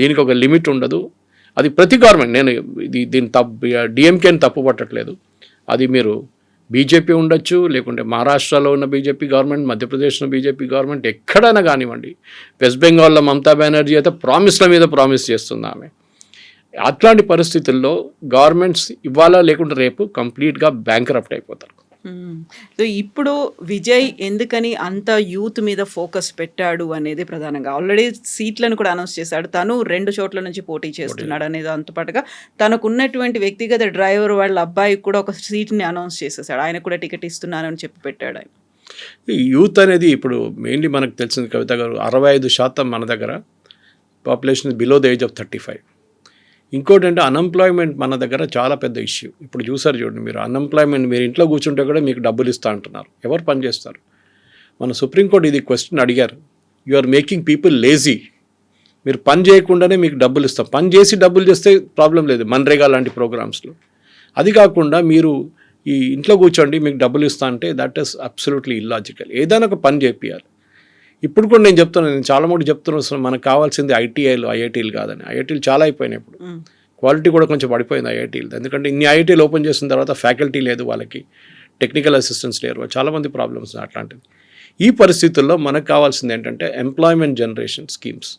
దీనికి ఒక లిమిట్ ఉండదు. అది ప్రతి గవర్నమెంట్, నేను దీన్ని డిఎంకేని తప్పు పట్టట్లేదు. అది మీరు బీజేపీ ఉండొచ్చు, లేకుంటే మహారాష్ట్రలో ఉన్న బీజేపీ గవర్నమెంట్, మధ్యప్రదేశ్లో బీజేపీ గవర్నమెంట్, ఎక్కడైనా కానివ్వండి. వెస్ట్ బెంగాల్లో మమతా బెనర్జీ అయితే ప్రామిస్ల మీద ప్రామిస్ చేస్తుంది ఆమె. అట్లాంటి పరిస్థితుల్లో గవర్నమెంట్స్ ఇవాళ లేకుంటే రేపు కంప్లీట్గా బ్యాంక్రప్ట్ అయిపోతారు. సో ఇప్పుడు విజయ్ ఎందుకని అంత యూత్ మీద ఫోకస్ పెట్టాడు అనేది ప్రధానంగా, ఆల్రెడీ సీట్లను కూడా అనౌన్స్ చేశాడు, తను 2 చోట్ల నుంచి పోటీ చేస్తున్నాడు అనేది అంతపాటుగా తనకున్నటువంటి వ్యక్తిగత డ్రైవర్ వాళ్ళ అబ్బాయికి కూడా ఒక సీట్ని అనౌన్స్ చేసేసాడు, ఆయన కూడా టికెట్ ఇస్తున్నాను అని చెప్పి పెట్టాడు ఆయన. యూత్ అనేది ఇప్పుడు మెయిన్లీ మనకు తెలిసింది కవిత గారు, 65% మన దగ్గర population below the age of 35. ఇంకోటి అంటే అన్ఎంప్లాయ్మెంట్ మన దగ్గర చాలా పెద్ద ఇష్యూ. ఇప్పుడు చూసారు చూడండి మీరు, అన్ఎంప్లాయ్మెంట్ మీరు ఇంట్లో కూర్చుంటే కూడా మీకు డబ్బులు ఇస్తా అంటున్నారు, ఎవరు పని చేస్తారు? మన సుప్రీంకోర్టు ఇది క్వశ్చన్ అడిగారు, you are making people lazy, మీరు పని చేయకుండానే మీకు డబ్బులు ఇస్తాం, పని చేసి డబ్బులు చేస్తే ప్రాబ్లం లేదు మన్రేగా లాంటి ప్రోగ్రామ్స్లో. అది కాకుండా మీరు ఈ ఇంట్లో కూర్చోండి మీకు డబ్బులు ఇస్తా అంటే దట్ ఈస్ అబ్సల్యూట్లీ ఇల్లాజికల్. ఏదైనా ఒక పని చేపియాలి. ఇప్పుడు కూడా నేను చెప్తున్నాను, నేను చాలా మటుకు చెప్తున్నాను, మనకు కావాల్సింది ఐఐటీలు కాదని. ఐఐటీలు చాలా అయిపోయినాయి ఇప్పుడు, క్వాలిటీ కూడా కొంచెం పడిపోయింది ఐఐటీలు. ఎందుకంటే ఇన్ని ఐఐటీలు ఓపెన్ చేసిన తర్వాత ఫ్యాకల్టీ లేదు, వాళ్ళకి టెక్నికల్ అసిస్టెంట్స్ లేరు, చాలామంది ప్రాబ్లమ్స్ అట్లాంటిది. ఈ పరిస్థితుల్లో మనకు కావాల్సింది ఏంటంటే ఎంప్లాయ్మెంట్ జనరేషన్ స్కీమ్స్.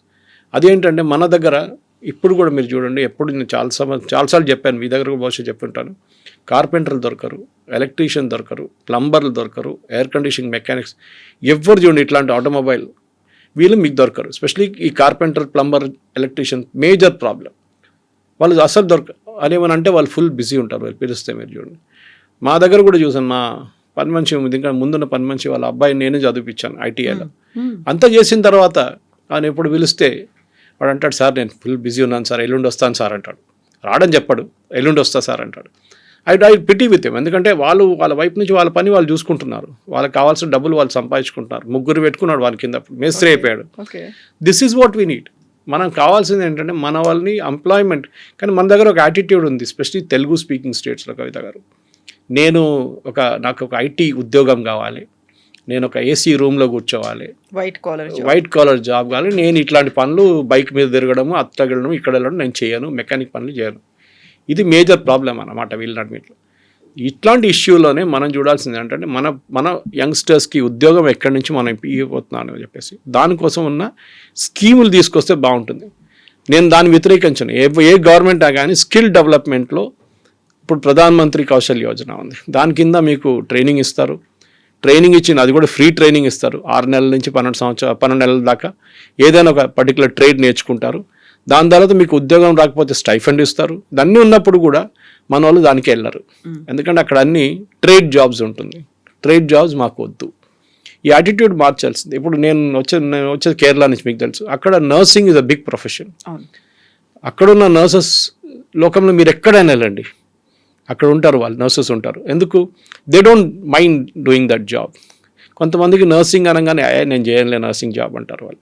అదేంటంటే మన దగ్గర ఇప్పుడు కూడా మీరు చూడండి, ఎప్పుడు నేను చాలాసార్లు చెప్పాను, మీ దగ్గర బహుశా చెప్పుంటాను, కార్పెంటర్లు దొరకరు, ఎలక్ట్రీషియన్ దొరకరు, ప్లంబర్లు దొరకరు, ఎయిర్ కండిషనింగ్ మెకానిక్స్, ఎవరు చూడండి ఇట్లాంటి ఆటోమొబైల్ వీళ్ళు మీకు దొరకరు. ఎస్పెషలీ ఈ carpenter, plumber, electrician major problem. వాళ్ళు అసలు దొరకరు. అదేమని అంటే వాళ్ళు ఫుల్ బిజీ ఉంటారు, వాళ్ళు పిలిస్తే మీరు చూడండి. మా దగ్గర కూడా చూసాను, మా పని మనిషి ఇంకా ముందున్న పని మనిషి వాళ్ళ అబ్బాయిని నేనే చదివిపించాను ఐటీఐలో. అంతా చేసిన తర్వాత ఆయన ఎప్పుడు పిలిస్తే వాడు అంటాడు, సార్ నేను ఫుల్ బిజీ ఉన్నాను సార్, ఎల్లుండి వస్తాను సార్ అంటాడు. రాడని చెప్పాడు, ఎల్లుండి వస్తా సార్ అంటాడు. I pity with him. ఎందుకంటే వాళ్ళ వైపు నుంచి వాళ్ళ పని వాళ్ళు చూసుకుంటున్నారు, వాళ్ళకి కావాల్సిన డబ్బులు వాళ్ళు సంపాదించుకుంటున్నారు. 3 పెట్టుకున్నాడు వాళ్ళ కింద, మేస్త్రి అయిపోయాడు. This is what we need. మనం కావాల్సింది ఏంటంటే మన వాళ్ళని ఎంప్లాయ్మెంట్. కానీ మన దగ్గర ఒక యాటిట్యూడ్ ఉంది, ఎస్పెషలీ తెలుగు స్పీకింగ్ స్టేట్స్లో కవిత గారు. నాకు ఒక ఐటీ ఉద్యోగం కావాలి, నేను ఒక ఏసీ రూమ్లో కూర్చోవాలి, వైట్ కాలర్ జాబ్ కావాలి, నేను ఇట్లాంటి పనులు బైక్ మీద తిరగడము, అత్తగడము, ఇక్కడ వెళ్ళడం నేను చేయను, మెకానిక్ పనులు చేయను. ఇది మేజర్ ప్రాబ్లం అన్నమాట వీళ్ళన్నింటిలో. ఇట్లాంటి ఇష్యూలోనే మనం చూడాల్సింది ఏంటంటే మన యంగ్స్టర్స్కి ఉద్యోగం ఎక్కడి నుంచి మనం ఇవ్వబోతున్నాను అని చెప్పేసి దానికోసం ఉన్న స్కీములు తీసుకొస్తే బాగుంటుంది. నేను దాన్ని వ్యతిరేకించను. ఏ గవర్నమెంట్ కానీ స్కిల్ డెవలప్మెంట్లో ఇప్పుడు ప్రధానమంత్రి కౌశల్ యోజన ఉంది, దాని కింద మీకు ట్రైనింగ్ ఇస్తారు. ట్రైనింగ్ ఇచ్చిన అది కూడా ఫ్రీ ట్రైనింగ్ ఇస్తారు. 6 నెలల నుంచి 12 నెలల దాకా ఏదైనా ఒక పర్టికులర్ ట్రేడ్ నేర్చుకుంటారు. దాని తర్వాత మీకు ఉద్యోగం రాకపోతే స్టైఫండ్ ఇస్తారు. దాన్ని ఉన్నప్పుడు కూడా మన వాళ్ళు దానికి వెళ్ళరు, ఎందుకంటే అక్కడ అన్ని ట్రేడ్ జాబ్స్ ఉంటుంది. ట్రేడ్ జాబ్స్ మాకు వద్దు. ఈ యాటిట్యూడ్ మార్చాల్సింది. ఇప్పుడు నేను వచ్చేది కేరళ నుంచి, మీకు తెలుసు, అక్కడ nursing is a big profession. అక్కడున్న నర్సెస్ లోకంలో మీరు ఎక్కడైనా వెళ్ళండి, అక్కడ ఉంటారు వాళ్ళు, నర్సెస్ ఉంటారు. ఎందుకు? They don't mind doing that job. కొంతమందికి నర్సింగ్ అనగానే నేను చేయనులే నర్సింగ్ జాబ్ అంటారు వాళ్ళు.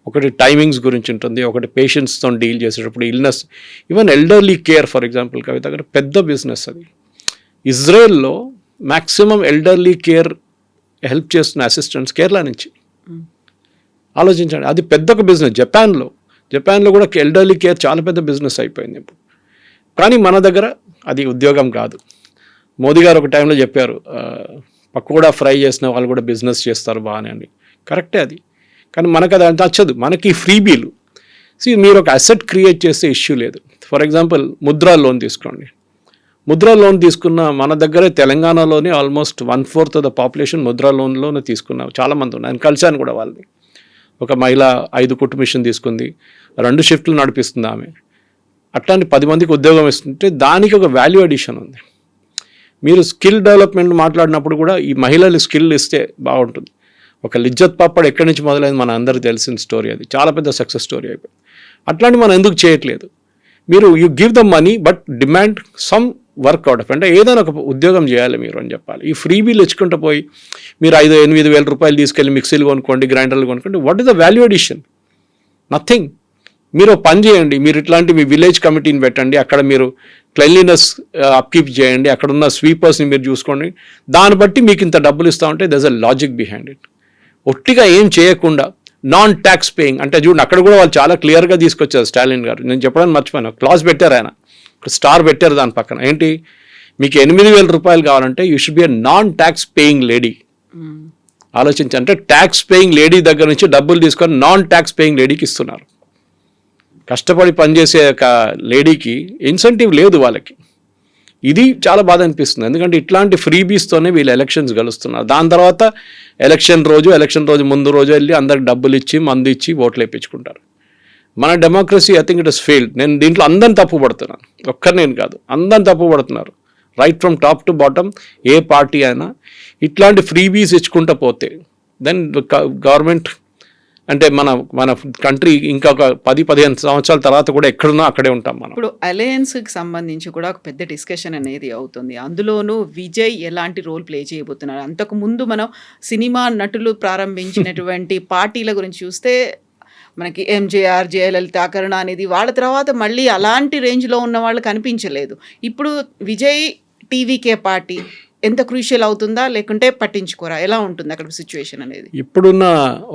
ఒకటి టైమింగ్స్ గురించి ఉంటుంది, ఒకటి పేషెంట్స్తో డీల్ చేసేటప్పుడు illness, even elderly care for example Kavitha గారు పెద్ద బిజినెస్ అది. ఇజ్రాయెల్లో మ్యాక్సిమం ఎల్డర్లీ కేర్ హెల్ప్ చేస్తున్న అసిస్టెంట్స్ కేరళ నుంచి. ఆలోచించండి, అది పెద్ద ఒక బిజినెస్. జపాన్లో కూడా ఎల్డర్లీ కేర్ చాలా పెద్ద బిజినెస్ అయిపోయింది ఇప్పుడు. కానీ మన దగ్గర అది ఉద్యోగం కాదు. మోదీ గారు ఒక టైంలో చెప్పారు, పకోడా ఫ్రై చేసిన వాళ్ళు కూడా బిజినెస్ చేస్తారు బాగానే అని. కరెక్టే అది, కానీ మనకు అది నచ్చదు. మనకి ఫ్రీబీలు. మీరు ఒక అసెట్ క్రియేట్ చేస్తే ఇష్యూ లేదు. ఫర్ ఎగ్జాంపుల్ ముద్రా లోన్ తీసుకోండి. ముద్రా లోన్ తీసుకున్న మన దగ్గరే తెలంగాణలోనే almost 1/4 of the population Mudra లోన్లోనే తీసుకున్నాం. చాలామంది ఉన్నారు, నేను కలిశాను కూడా వాళ్ళని. ఒక మహిళ 5 కుట్టు మిషన్ తీసుకుంది, 2 షిఫ్ట్లు నడిపిస్తుంది ఆమె. అట్లాంటి 10 మందికి ఉద్యోగం ఇస్తుంటే దానికి ఒక వాల్యూ అడిషన్ ఉంది. మీరు స్కిల్ డెవలప్మెంట్ మాట్లాడినప్పుడు కూడా ఈ మహిళలు స్కిల్ ఇస్తే బాగుంటుంది. ఒక లిజ్జత్ పాపడ్ ఎక్కడి నుంచి మొదలైంది మన అందరికీ తెలిసిన స్టోరీ, అది చాలా పెద్ద సక్సెస్ స్టోరీ అయిపోయింది. అట్లాంటి మనం ఎందుకు చేయట్లేదు? మీరు you give the money but demand some work out of, అంటే ఏదైనా ఒక ఉద్యోగం చేయాలి మీరు అని చెప్పాలి. ఈ ఫ్రీ బిల్ ఇచ్చుకుంటూ పోయి మీరు 5-8 వేల రూపాయలు తీసుకెళ్ళి మిక్సీలు కొనుక్కోండి, గ్రైండర్లు కొనుక్కోండి. What is the value addition? Nothing. మీరు పని చేయండి, మీరు ఇట్లాంటి మీ విలేజ్ కమిటీని పెట్టండి, అక్కడ మీరు క్లెన్లీనెస్ అప్కీప్ చేయండి, అక్కడ ఉన్న స్వీపర్స్ని మీరు చూసుకోండి, దాన్ని బట్టి మీకు ఇంత డబ్బులు ఇస్తా ఉంటే దర్స్ అ లాజిక్ బిహైండ్ ఇట్. ఒట్టిగా ఏం చేయకుండా నాన్ ట్యాక్స్ పేయింగ్ అంటే చూడండి, అక్కడ కూడా వాళ్ళు చాలా క్లియర్గా తీసుకొచ్చారు స్టాలిన్ గారు. నేను చెప్పడానికి మర్చిపోయాను, క్లాస్ పెట్టారు ఆయన, స్టార్ పెట్టారు దాని పక్కన. ఏంటి? మీకు 8,000 రూపాయలు కావాలంటే you should be a non tax paying lady. ఆలోచించి, అంటే ట్యాక్స్ పేయింగ్ లేడీ దగ్గర నుంచి డబ్బులు తీసుకొని నాన్ ట్యాక్స్ పేయింగ్ లేడీకి ఇస్తున్నారు. కష్టపడి పనిచేసే ఒక లేడీకి ఇన్సెంటివ్ లేదు వాళ్ళకి. ఇది చాలా బాధ అనిపిస్తుంది, ఎందుకంటే ఇట్లాంటి ఫ్రీబీస్తోనే వీళ్ళు ఎలక్షన్స్ గెలుస్తున్నారు. దాని తర్వాత ఎలక్షన్ రోజు ముందు రోజు వెళ్ళి అందరికి డబ్బులు ఇచ్చి మందు ఇచ్చి ఓట్లు వేయించుకుంటారు. మన democracy I think it is failed. నేను దీంట్లో అందరిని తప్పు పడుతున్నాను, ఒక్కరినేం కాదు, అందరిని తప్పు పడుతున్నారు. Right from top to bottom A party అయినా ఇట్లాంటి ఫ్రీబీస్ ఇచ్చుకుంటూ పోతే దెన్ గవర్నమెంట్ అంటే మన కంట్రీ ఇంకొక 10-15 సంవత్సరాల తర్వాత కూడా ఎక్కడున్నా అక్కడే ఉంటాం మనం. ఇప్పుడు అలయన్స్కి సంబంధించి కూడా ఒక పెద్ద డిస్కషన్ అనేది అవుతుంది. అందులోనూ విజయ్ ఎలాంటి రోల్ ప్లే చేయబోతున్నారు? అంతకుముందు మనం సినిమా నటులు ప్రారంభించినటువంటి పార్టీల గురించి చూస్తే మనకి ఎంజేఆర్, జయలలిత, కరుణ అనేది వాళ్ళ తర్వాత మళ్ళీ అలాంటి రేంజ్లో ఉన్న వాళ్ళు కనిపించలేదు. ఇప్పుడు విజయ్ టీవీకే పార్టీ ఎంత క్రూషియల్ అవుతుందా, లేకుంటే పట్టించుకోరా? ఎలా ఉంటుంది అక్కడ సిచ్యువేషన్ అనేది? ఇప్పుడున్న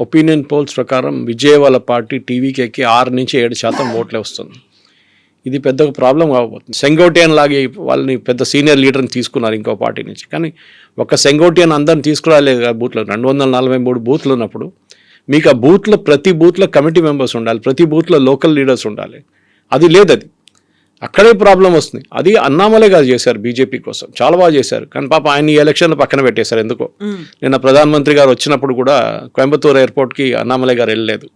ఒపీనియన్ పోల్స్ ప్రకారం విజయ్ వాళ్ళ పార్టీ టీవీకేకి 6-7% ఓట్లే వస్తుంది. ఇది పెద్ద ప్రాబ్లం కాబోతుంది. సెంగోటియన్ లాగే వాళ్ళని పెద్ద సీనియర్ లీడర్ని తీసుకున్నారు ఇంకో పార్టీ నుంచి, కానీ ఒక సెంగోటియన్ అందరిని తీసుకురాలేదు. బూత్లో 243 బూత్లు ఉన్నప్పుడు మీకు ఆ బూత్లో ప్రతి బూత్లో కమిటీ మెంబర్స్ ఉండాలి, ప్రతి బూత్లో లోకల్ లీడర్స్ ఉండాలి. అది లేదు, అది అక్కడే ప్రాబ్లం వస్తుంది. అది అన్నామలై గారు చేశారు బీజేపీ కోసం, చాలా బాగా చేశారు. కానీ పాప ఆయన ఈ ఎలక్షన్లో పక్కన పెట్టేశారు ఎందుకో. నిన్న ప్రధానమంత్రి గారు వచ్చినప్పుడు కూడా కోయంబత్తూర్ ఎయిర్పోర్ట్కి అన్నామలై గారు వెళ్ళలేదు.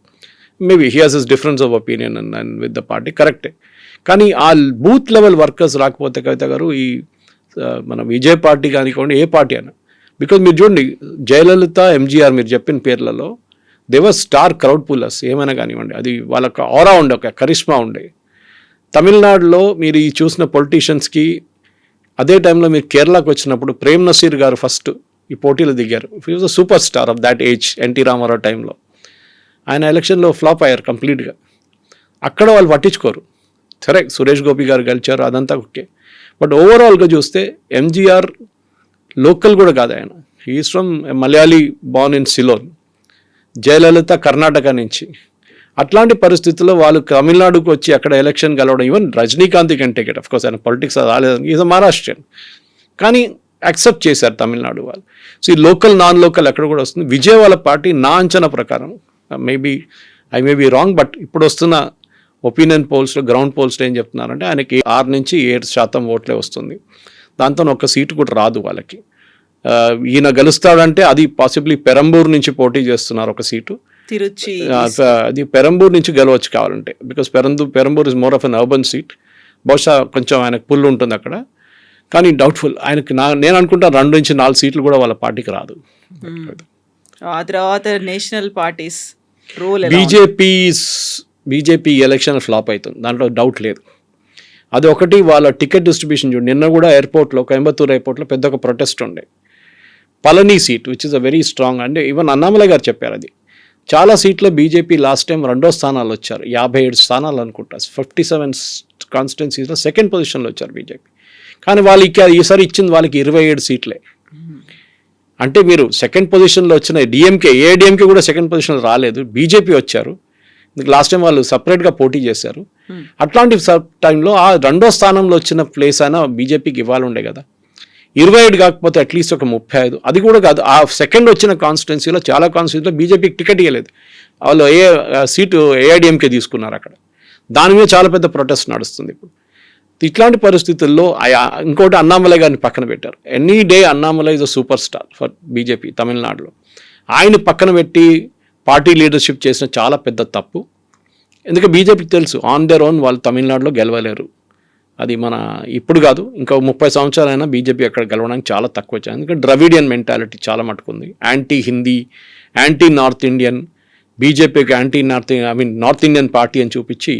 Maybe he has his difference of opinion and with the party, కరెక్టే. కానీ ఆ బూత్ లెవెల్ వర్కర్స్ రాకపోతే కవిత గారు ఈ మన విజయ్ పార్టీ కానివ్వండి ఏ పార్టీ అయినా, బికాజ్ మీరు చూడండి జయలలిత, ఎంజీఆర్ మీరు చెప్పిన పేర్లలో దేవర్ స్టార్ క్రౌడ్ పుల్లర్స్ ఏమైనా కానివ్వండి, అది వాళ్ళకి ఆరా ఉండే, ఒక కరిష్మా ఉండే. తమిళనాడులో మీరు ఈ చూసిన పొలిటీషియన్స్కి అదే టైంలో మీరు కేరళకు వచ్చినప్పుడు ప్రేమ్ నసీర్ గారు ఫస్ట్ ఈ పోటీలో దిగారు. He was a super star of that age. NT Rama Rao టైంలో ఆయన ఎలక్షన్లో ఫ్లాప్ అయ్యారు కంప్లీట్గా. అక్కడ వాళ్ళు పట్టించుకోరు. సరే సురేష్ గోపి గారు గెలిచారు, అదంతా ఓకే. బట్ ఓవరాల్గా చూస్తే ఎంజీఆర్ లోకల్ కూడా కాదు, ఆయన he is from Malayali born in Ceylon. Jayalalitha Karnataka నుంచి. అట్లాంటి పరిస్థితుల్లో వాళ్ళు తమిళనాడుకు వచ్చి అక్కడ ఎలక్షన్ గెలవడం, even Rajinikanth can take it. Of course ఆయన పొలిటిక్స్ రాలేదు, ఈజ్ మహారాష్ట్రియన్, కానీ యాక్సెప్ట్ చేశారు తమిళనాడు వాళ్ళు. సో ఈ లోకల్ నాన్ లోకల్ ఎక్కడ కూడా వస్తుంది. విజయ్ వాళ్ళ పార్టీ నా అంచనా ప్రకారం, I may be wrong, but ఇప్పుడు వస్తున్న ఒపీనియన్ పోల్స్లో, గ్రౌండ్ పోల్స్లో ఏం చెప్తున్నారంటే ఆయనకి 6 నుంచి 7% ఓట్లే వస్తుంది. దాంతో ఒక్క సీటు కూడా రాదు వాళ్ళకి. ఈయన గెలుస్తాడంటే అది పాసిబ్లీ పెరంబూర్ నుంచి పోటీ చేస్తున్నారు ఒక సీటు. తిరుచి అది పెరంబూర్ నుంచి గెలవచ్చు కావాలంటే, because Perambur is more of an urban seat. బహుశా కొంచెం ఆయనకు పుల్ ఉంటుంది అక్కడ, కానీ డౌట్ఫుల్. ఆయనకి నేను అనుకుంటాను 2 నుంచి 4 సీట్లు కూడా వాళ్ళ పార్టీకి రాదు. ఆ తర్వాత national parties role BJP election flop అవుతుంది, దాంట్లో డౌట్ లేదు. అది ఒకటి. వాళ్ళ టికెట్ డిస్ట్రిబ్యూషన్ చూడండి, నిన్న కూడా ఎయిర్పోర్ట్లో, కోయంబత్తూర్ ఎయిర్పోర్ట్లో పెద్ద ఒక ప్రొటెస్ట్ ఉండే. Palani seat which is a very strong, అంటే ఈవెన్ అన్నామలై గారు చెప్పారు అది. చాలా సీట్లో బీజేపీ లాస్ట్ టైం 2వ స్థానాలు వచ్చారు, 57 స్థానాలు అనుకుంటా, 57 కాన్స్టిట్యున్సీస్లో 2nd పొజిషన్లో వచ్చారు బీజేపీ. కానీ వాళ్ళకి ఈసారి ఇచ్చింది వాళ్ళకి 27 సీట్లే. అంటే మీరు 2nd పొజిషన్లో వచ్చిన ఏఐడిఎంకే కూడా 2nd పొజిషన్లో రాలేదు, బీజేపీ వచ్చారు. లాస్ట్ టైం వాళ్ళు సపరేట్గా పోటీ చేశారు. అట్లాంటి టైంలో ఆ 2వ స్థానంలో వచ్చిన ప్లేస్ అయినా బీజేపీకి ఇవ్వాలి ఉండే కదా. 27 కాకపోతే అట్లీస్ట్ ఒక 35. అది కూడా కాదు, ఆ 2nd వచ్చిన కాన్స్టిట్యున్సీలో చాలా కాన్స్టిట్యున్సీలో బీజేపీకి టికెట్ ఇవ్వలేదు. వాళ్ళు సీటు ఏఐడిఎంకే తీసుకున్నారు అక్కడ. దాని మీద చాలా పెద్ద ప్రొటెస్ట్ నడుస్తుంది ఇప్పుడు. ఇట్లాంటి పరిస్థితుల్లో ఇంకోటి అన్నామలై గారిని పక్కన పెట్టారు. Any day Annamalai is a super star for BJP తమిళనాడులో. ఆయన పక్కన పెట్టి పార్టీ లీడర్షిప్ చేసిన చాలా పెద్ద తప్పు. ఎందుకంటే బీజేపీకి తెలుసు ఆన్ దేర్ ఓన్ వాళ్ళు తమిళనాడులో గెలవలేరు. అది మన ఇప్పుడు కాదు, ఇంకా 30 సంవత్సరాలైనా బీజేపీ అక్కడ గెలవడానికి చాలా తక్కువ వచ్చాయి. ఎందుకంటే ద్రవిడియన్ మెంటాలిటీ చాలా మటుకుంది. Anti Hindi, anti north Indian, బీజేపీకి నార్త్ ఇండియన్ పార్టీ అని చూపించి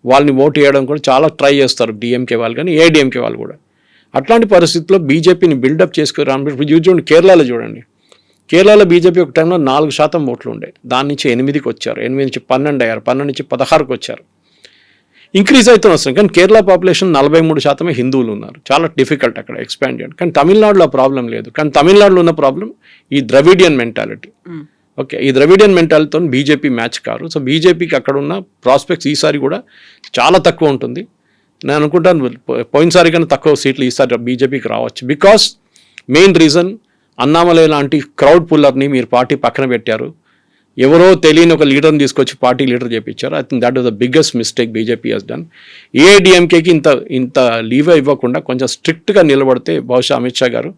వాళ్ళని ఓటు వేయడం కూడా చాలా ట్రై చేస్తారు డిఎంకే వాళ్ళు కానీ ఏడిఎంకే వాళ్ళు కూడా. అట్లాంటి పరిస్థితుల్లో బీజేపీని బిల్డప్ చేసుకురాను. చూడండి కేరళలో చూడండి, కేరళలో బీజేపీ ఒక టైంలో 4% ఓట్లు ఉండే, దాని నుంచి 8కి వచ్చారు, 8 నుంచి 12 అయ్యారు, 12 నుంచి 16కి వచ్చారు. ఇంక్రీజ్ అవుతూ వస్తుంది. కానీ కేరళ పాపులేషన్ 43% హిందువులు ఉన్నారు. చాలా డిఫికల్ట్ అక్కడ ఎక్స్పాండ్ చేయడం. కానీ తమిళనాడులో ఆ ప్రాబ్లం లేదు. కానీ తమిళనాడులో ఉన్న ప్రాబ్లం ఈ ద్రవిడియన్ మెంటాలిటీ. ఓకే, ఈ ద్రవిడియన్ మెంటాలిటీతో బీజేపీ మ్యాచ్ కారు. సో బీజేపీకి అక్కడ ఉన్న ప్రాస్పెక్ట్స్ ఈసారి కూడా చాలా తక్కువ ఉంటుంది. నేను అనుకుంటాను పోయినసారి కన్నా తక్కువ సీట్లు ఈసారి బీజేపీకి రావచ్చు. బికాస్ మెయిన్ రీజన్ అన్నామలై లాంటి క్రౌడ్ పుల్లర్ని మీరు పార్టీ పక్కన పెట్టారు. ఎవరో తెలియని ఒక లీడర్ని తీసుకొచ్చి పార్టీ లీడర్ చేయించారు. I think that was the biggest mistake BJP has done. ఏఐడిఎంకేకి ఇంత లీవ్ ఇవ్వకుండా కొంచెం స్ట్రిక్ట్గా నిలబడితే బహుశా అమిత్ షా గారు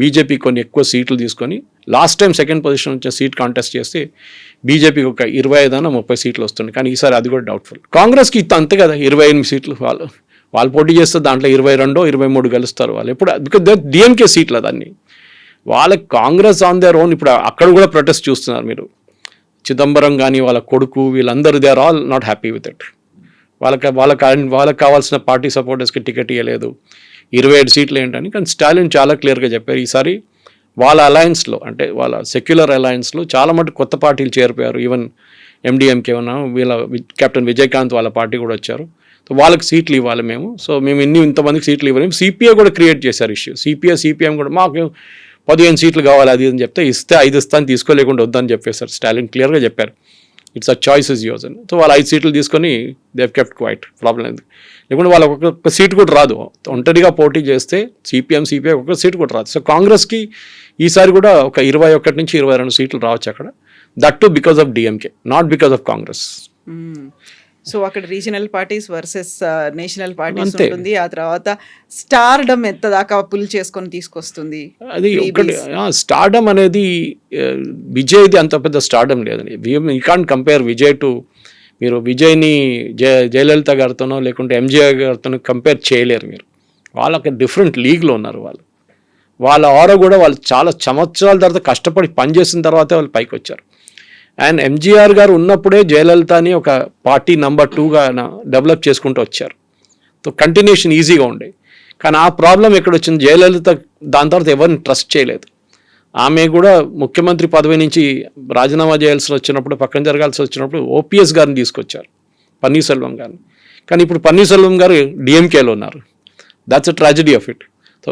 బీజేపీ కొన్ని ఎక్కువ సీట్లు తీసుకొని లాస్ట్ టైం 2nd పొజిషన్ వచ్చే సీట్ కాంటెస్ట్ చేస్తే బీజేపీకి ఒక 25-30 సీట్లు వస్తుంది. కానీ ఈసారి అది కూడా డౌట్ఫుల్. కాంగ్రెస్కి అంతే కదా, 28 సీట్లు వాళ్ళు పోటీ చేస్తే దాంట్లో 22-23 గెలుస్తారు వాళ్ళు. ఎప్పుడు బికాజ్ డిఎంకే సీట్లు అదన్నీ వాళ్ళకి. కాంగ్రెస్ ఆన్ దేర్ ఓన్ ఇప్పుడు అక్కడ కూడా ప్రొటెస్ట్ చూస్తున్నారు మీరు. చిదంబరం కానీ వాళ్ళ కొడుకు వీళ్ళందరూ they are all not happy with it. వాళ్ళకి కావాల్సిన పార్టీ సపోర్టర్స్కి టికెట్ ఇవ్వలేదు, 27 సీట్లు ఏంటని. కానీ స్టాలిన్ చాలా క్లియర్గా చెప్పారు ఈసారి వాళ్ళ అలయన్స్లో, అంటే వాళ్ళ సెక్యులర్ అలయన్స్లో చాలా మటుకు కొత్త పార్టీలు చేరిపోయారు. ఈవెన్ ఎండిఎంకే ఉన్నా, వీళ్ళ కెప్టెన్ విజయకాంత్ వాళ్ళ పార్టీ కూడా వచ్చారు. సో వాళ్ళకి సీట్లు ఇవ్వాలి మేము. సో మేము ఇంతమందికి సీట్లు ఇవ్వలేము. సిపిఐ కూడా క్రియేట్ చేశారు ఇష్యూ. సిపిఎం కూడా మాకు 15 సీట్లు కావాలి అది అని చెప్తే ఇస్తే 5 ఇస్తాను, తీసుకోలేకుండా వద్దని చెప్పేశారు. స్టాలిన్ క్లియర్గా చెప్పారు it's a choice is yours అని. సో వాళ్ళు 5 సీట్లు తీసుకొని దే కెప్ట్ క్వైట్, ప్రాబ్లం లేదు. లేకుంటే వాళ్ళకి ఒక సీట్ కూడా రాదు. ఒంటరిగా పోటీ చేస్తే సిపిఐ ఒక సీట్ కూడా రాదు. సో కాంగ్రెస్కి ఈసారి కూడా ఒక 21 నుంచి 22 సీట్లు రావచ్చు అక్కడ. That too because of DMK, not because of Congress. So అక్కడ regional parties versus national parties ఉంటుంది. ఆ తర్వాత స్టార్డమ్ ఎంత దాకా పుల్ చేసుకొని తీసుకొస్తుంది. అది ఒకటి. స్టార్డమ్ అనేది విజయ్ది అంత పెద్ద స్టార్డమ్ లేదని. You can't compare Vijay to, మీరు విజయ్ని జయలలిత గారితోనో లేకుంటే ఎంజీఆర్ గారితోనో కంపేర్ చేయలేరు మీరు. వాళ్ళకి డిఫరెంట్ లీగ్లో ఉన్నారు వాళ్ళు. వాళ్ళ ఆరో కూడా వాళ్ళు చాలా సంవత్సరాల తర్వాత కష్టపడి పనిచేసిన తర్వాతే వాళ్ళు పైకి వచ్చారు. అండ్ ఎంజీఆర్ గారు ఉన్నప్పుడే జయలలితని ఒక పార్టీ నెంబర్ 2గా డెవలప్ చేసుకుంటూ వచ్చారు. సో కంటిన్యూషన్ ఈజీగా ఉండే. కానీ ఆ ప్రాబ్లం ఎక్కడ వచ్చింది, జయలలిత దాని తర్వాత ఎవరిని ట్రస్ట్ చేయలేదు. ఆమె కూడా ముఖ్యమంత్రి పదవి నుంచి రాజీనామా చేయాల్సి వచ్చినప్పుడు, పక్కన జరగాల్సి వచ్చినప్పుడు ఓపీఎస్ గారిని తీసుకొచ్చారు, పన్నీర్సెల్వం గారిని. కానీ ఇప్పుడు పన్నీర్సెల్వం గారు డిఎంకేలో ఉన్నారు. That's a tragedy of it. So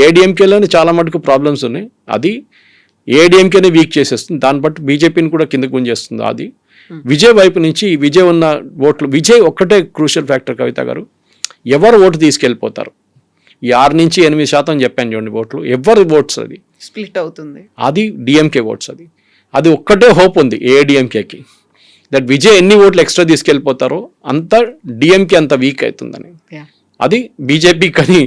ఏడిఎంకేలోనే చాలా మటుకు ప్రాబ్లమ్స్ ఉన్నాయి. అది ఏడిఎంకేనే వీక్ చేసేస్తుంది, దాన్ని బట్టి బీజేపీని కూడా కిందకు గుంజేస్తుంది. అది విజయ్ వైపు నుంచి విజయ్ ఉన్న ఓట్లు, విజయ్ ఒక్కటే క్రూషియల్ ఫ్యాక్టర్ కవిత గారు. ఎవరు ఓటు తీసుకెళ్ళిపోతారు, ఈ 6 నుంచి 8% చెప్పాను చూడండి ఓట్లు, ఎవరి ఓట్స్ అది స్ప్లిట్ అవుతుంది, అది డిఎంకే ఓట్స్. అది ఒక్కటే హోప్ ఉంది ఏఐడిఎంకేకి. దట్ విజయ్ ఎన్ని ఓట్లు ఎక్స్ట్రా తీసుకెళ్ళిపోతారో అంత డిఎంకే అంత వీక్ అవుతుందని. Yeah. అది బీజేపీ కానీ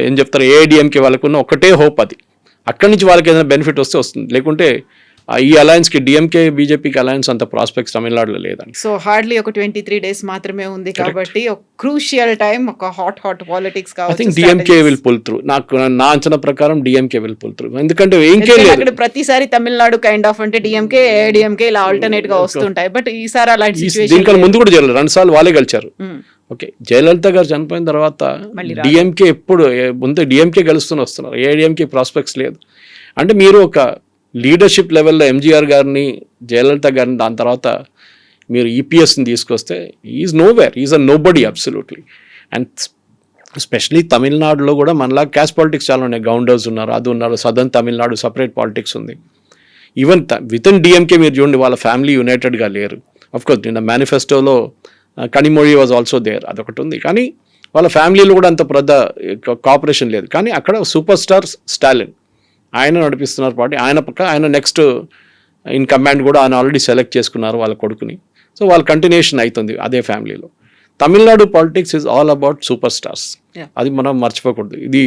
ఏం చెప్తారు ఏఐడిఎంకే వాళ్ళకున్న ఒకటే హోప్ అది. అక్కడి నుంచి వాళ్ళకి ఏదైనా బెనిఫిట్ వస్తే వస్తుంది, లేకుంటే ఈ అలయన్స్కి డిఎంకే బీజేపీకి అలయన్స్ అంత ప్రాస్పెక్ట్స్ తమిళనాడులో లేదండి. సో హార్డ్లీ ఒక 23 days మాత్రమే ఉంది కాబట్టి ఒక క్రూషియల్ టైం, ఒక hot politics I think DMK will pull through. నా అంచనా ప్రకారం డిఎంకే విల్ పుల్ త్రూ. ఎందుకంటే ఏంకే లేదు అక్కడ ప్రతిసారి తమిళనాడు కైండ్ ఆఫ్ అంటే డిఎంకే ఏఐడిఎంకే ఇలా ఆల్టర్నేట్ గా వస్తుంటాయి. బట్ ఈసారి అలాంటి సిచువేషన్ దీనికన్నా ముందు కూడా జరగలేదు, 2 సార్లు వాళ్ళే గెలిచారు. ఓకే, జయలలిత గారు చనిపోయిన తర్వాత డిఎంకే ఎప్పుడు ముందు డిఎంకే గెలుస్తూనే వస్తున్నారు, ఏఐడిఎంకే ప్రాస్పెక్ట్స్ లేదు. అంటే మీరు ఒక లీడర్షిప్ లెవెల్లో ఎంజీఆర్ గారిని, జయలలిత గారిని, దాని తర్వాత మీరు ఈపీఎస్ని తీసుకొస్తే is nowhere, is a nobody absolutely. And especially తమిళనాడులో కూడా మనలా క్యాస్ట్ పాలిటిక్స్ చాలా ఉన్నాయి. గౌండర్స్ ఉన్నారు, అది ఉన్నారు, సదర్న్ తమిళనాడు సపరేట్ పాలిటిక్స్ ఉంది. ఈవెన్ విత్ ఇన్ డిఎంకే మీరు చూడండి, వాళ్ళ ఫ్యామిలీ యునైటెడ్గా లేరు. అఫ్కోర్స్ నిన్న మేనిఫెస్టోలో కనిమొഴി వాజ్ ఆల్సో దేర్, అదొకటి ఉంది. కానీ వాళ్ళ ఫ్యామిలీలో కూడా అంత పెద్ద కోఆపరేషన్ లేదు. కానీ అక్కడ సూపర్ స్టార్ స్టాలిన్ ఆయన నడిపిస్తున్నారు పార్టీ. ఆయన నెక్స్ట్ ఇన్ కమాండ్ కూడా ఆయన ఆల్రెడీ సెలెక్ట్ చేసుకున్నారు వాళ్ళ కొడుకుని. సో వాళ్ళ కంటిన్యూషన్ అవుతుంది అదే ఫ్యామిలీలో. Tamil Nadu politics is all about super stars. అది మనం మర్చిపోకూడదు. ఇది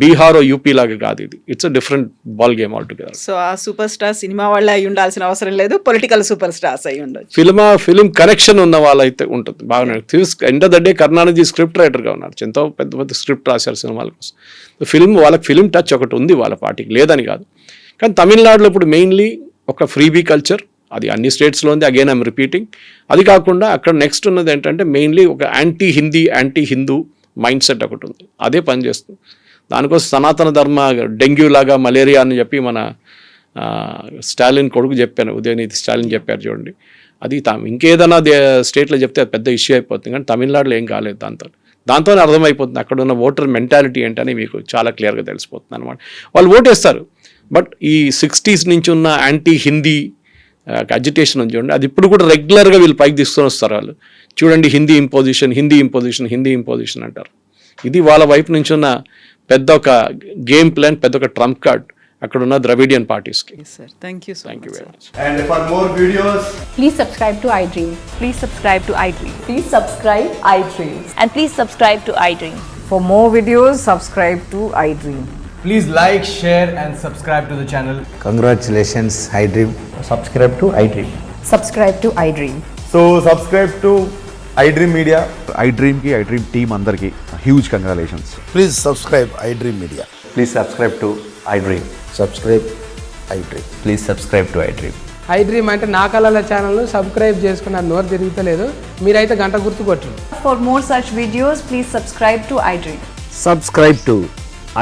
బీహార్ యూపీ లాగా కాదు, ఇది it's a different ball game all together. So ఆ సూపర్ స్టార్ సినిమా వాళ్ళే అయి ఉండాల్సిన అవసరం లేదు, పొలిటికల్ సూపర్ స్టార్స్ అయి ఉండొచ్చు. ఫిలిం కనెక్షన్ ఉన్న వాళ్ళైతే ఉంటుంది బాగా. End of the day Karunanidhi script రైటర్గా ఉన్నారు, ఎంతో పెద్ద పెద్ద స్క్రిప్ట్ రాశారు సినిమాల కోసం. వాళ్ళకి ఫిలిం టచ్ ఒకటి ఉంది వాళ్ళ పార్టీకి, లేదని కాదు. కానీ తమిళనాడులో ఇప్పుడు మెయిన్లీ ఒక ఫ్రీబీ కల్చర్, అది అన్ని స్టేట్స్లో ఉంది. Again I'm repeating. అది కాకుండా అక్కడ నెక్స్ట్ ఉన్నది ఏంటంటే మెయిన్లీ ఒక యాంటీ హిందూ మైండ్ సెట్ ఒకటి ఉంది, అదే పనిచేస్తుంది. దానికోసం సనాతన ధర్మ, డెంగ్యూ లాగా మలేరియా అని చెప్పి మన స్టాలిన్ కొడుకు చెప్పాను, ఉదయనిధి స్టాలిన్ చెప్పారు చూడండి. అది ఇంకేదైనా స్టేట్లో చెప్తే అది పెద్ద ఇష్యూ అయిపోతుంది. కానీ తమిళనాడులో ఏం కాలేదు. దాంతోనే అర్థమైపోతుంది అక్కడ ఉన్న ఓటర్ మెంటాలిటీ ఏంటని మీకు చాలా క్లియర్గా తెలిసిపోతుంది అనమాట. వాళ్ళు ఓటేస్తారు, బట్ ఈ 60s నుంచి ఉన్న యాంటీ హిందీ అజిటేషన్ ఉంది చూడండి, అది ఇప్పుడు కూడా రెగ్యులర్గా వీళ్ళు పైకి తీసుకొని వస్తారు. వాళ్ళు చూడండి హిందీ ఇంపోజిషన్ అంటారు. ఇది వాళ్ళ వైపు నుంచి ఉన్న పెద్ద ఒక గేమ్ ప్లాన్, పెద్ద ఒక ట్రంప్ కార్డ్ అక్కడ ఉన్న ద్రవిడియన్ పార్టీస్కి. Thank you very much. And for more videos, Please subscribe to iDream. Please subscribe to iDream. Please subscribe iDream. And please subscribe to iDream. For more videos, subscribe to iDream. please like, share and subscribe to the channel. Congratulations, iDream. Subscribe to iDream. Subscribe to iDream. So subscribe to iDream Media. iDream ki iDream team andarki huge congratulations. Please subscribe iDream Media. Please subscribe to iDream. Subscribe iDream. Please subscribe to iDream. iDream అంటే నా కళల ఛానల్ను subscribe చేసుకున్న నోరు తిరుగుతలేదు, మీరైతే గంట గుర్తు కొట్టండి. For more such videos, please subscribe to iDream. Subscribe to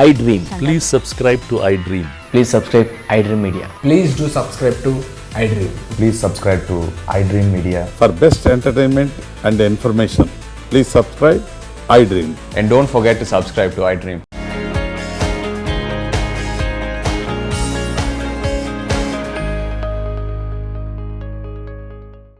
iDream. Please subscribe to iDream. Please subscribe iDream Media. Please do subscribe to iDream. Please subscribe to iDream Media. For best entertainment and information, please subscribe iDream. And don't forget to subscribe to iDream.